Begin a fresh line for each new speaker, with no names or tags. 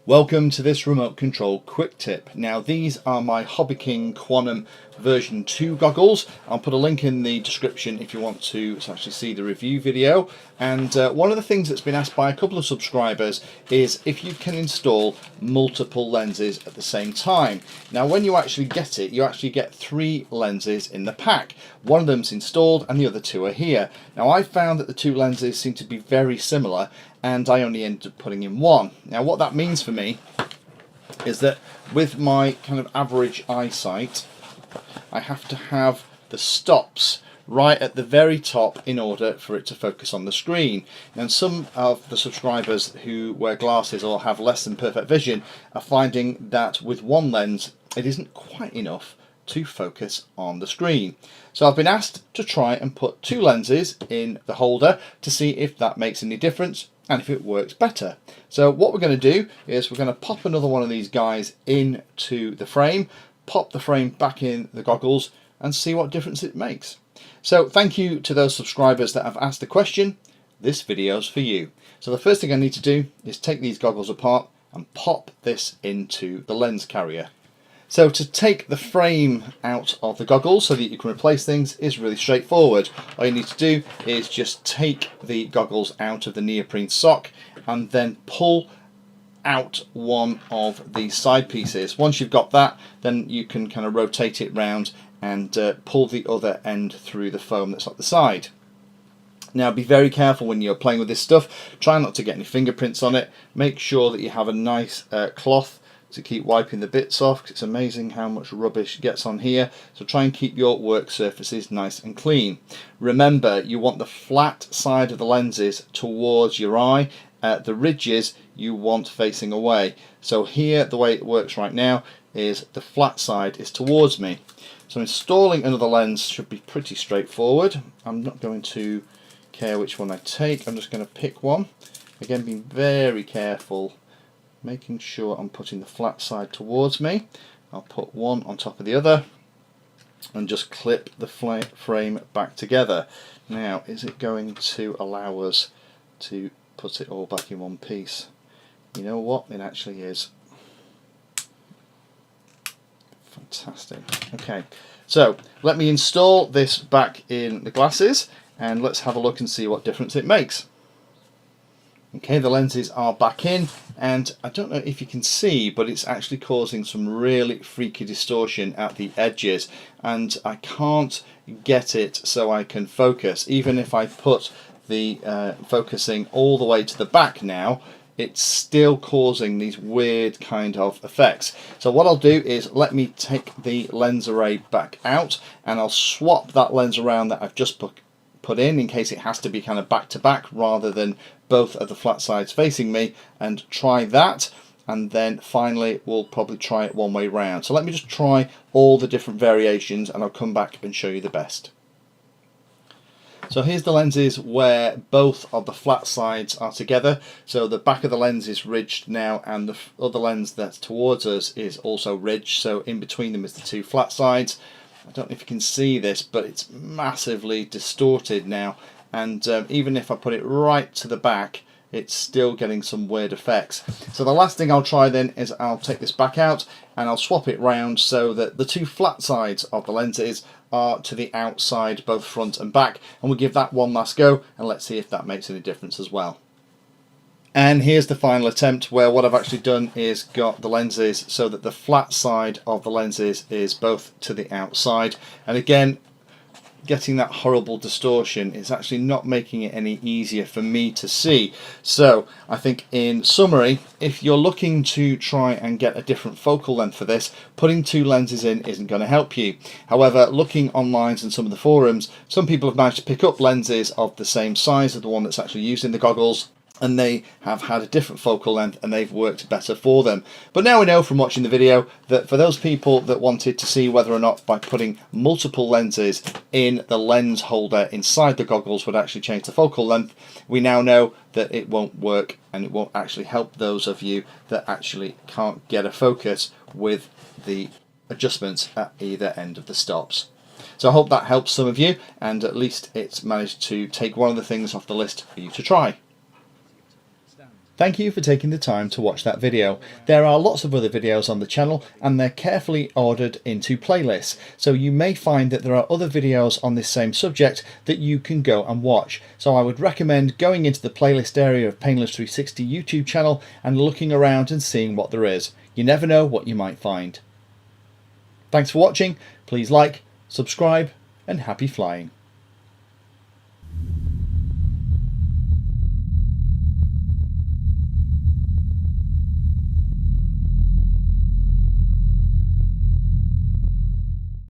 Welcome to this remote control quick tip. Now these are my Hobby King Quanum version 2 goggles. I'll put a link in the description if you want to actually see the review video. And one of the things that's been asked by a couple of subscribers is if you can install multiple lenses at the same time. Now when you actually get it, you actually get 3 lenses in the pack. One of them's installed and the other 2 are here. Now I found that the 2 lenses seem to be very similar, and I only ended up putting in 1. Now what that means for me is that with my kind of average eyesight, I have to have the stops right at the very top in order for it to focus on the screen. And some of the subscribers who wear glasses or have less than perfect vision are finding that with 1 lens it isn't quite enough to focus on the screen. So I've been asked to try and put 2 lenses in the holder to see if that makes any difference and if it works better. So what we're going to do is we're going to pop another one of these guys into the frame, pop the frame back in the goggles and see what difference it makes. So thank you to those subscribers that have asked the question. This video's for you. So the first thing I need to do is take these goggles apart and pop this into the lens carrier. So to take the frame out of the goggles so that you can replace things is really straightforward. All you need to do is just take the goggles out of the neoprene sock and then pull out one of these side pieces. Once you've got that, then you can kind of rotate it round and pull the other end through the foam that's at the side. Now be very careful when you're playing with this stuff. Try not to get any fingerprints on it. Make sure that you have a nice cloth to keep wiping the bits off, because it's amazing how much rubbish gets on here. So try and keep your work surfaces nice and clean. Remember, you want the flat side of the lenses towards your eye. The ridges you want facing away. So here the way it works right now is the flat side is towards me. So installing another lens should be pretty straightforward. I'm not going to care which one I take. I'm just going to pick one. Again, being very careful, making sure I'm putting the flat side towards me. I'll put one on top of the other and just clip the frame back together. Now, is it going to allow us to put it all back in one piece? You know what? It actually is. Fantastic. Okay, so let me install this back in the glasses and let's have a look and see what difference it makes. Okay, the lenses are back in, and I don't know if you can see, but it's actually causing some really freaky distortion at the edges, and I can't get it so I can focus. Even if I put the focusing all the way to the back now, it's still causing these weird kind of effects. So what I'll do is let me take the lens array back out, and I'll swap that lens around that I've just put in case it has to be kind of back to back rather than both of the flat sides facing me, and try that, and then finally we'll probably try it one way round. So let me just try all the different variations and I'll come back and show you the best. So here's the lenses where both of the flat sides are together. So the back of the lens is ridged now and the other lens that's towards us is also ridged, so in between them is the 2 flat sides. I don't know if you can see this, but it's massively distorted now, and even if I put it right to the back, it's still getting some weird effects. So the last thing I'll try then is I'll take this back out and I'll swap it round so that the 2 flat sides of the lenses are to the outside, both front and back, and we'll give that one last go and let's see if that makes any difference as well. And here's the final attempt, where what I've actually done is got the lenses so that the flat side of the lenses is both to the outside, and again getting that horrible distortion is actually not making it any easier for me to see. So I think in summary, if you're looking to try and get a different focal length for this, putting 2 lenses in isn't going to help you. However, looking online and some of the forums, some people have managed to pick up lenses of the same size as the one that's actually used in the goggles, and they have had a different focal length and they've worked better for them. But now we know from watching the video that for those people that wanted to see whether or not by putting multiple lenses in the lens holder inside the goggles would actually change the focal length, we now know that it won't work, and it won't actually help those of you that actually can't get a focus with the adjustments at either end of the stops. So I hope that helps some of you, and at least it's managed to take one of the things off the list for you to try. Thank you for taking the time to watch that video. There are lots of other videos on the channel and they're carefully ordered into playlists, so you may find that there are other videos on this same subject that you can go and watch. So I would recommend going into the playlist area of Painless 360 YouTube channel and looking around and seeing what there is. You never know what you might find. Thanks for watching. Please like, subscribe, and happy flying.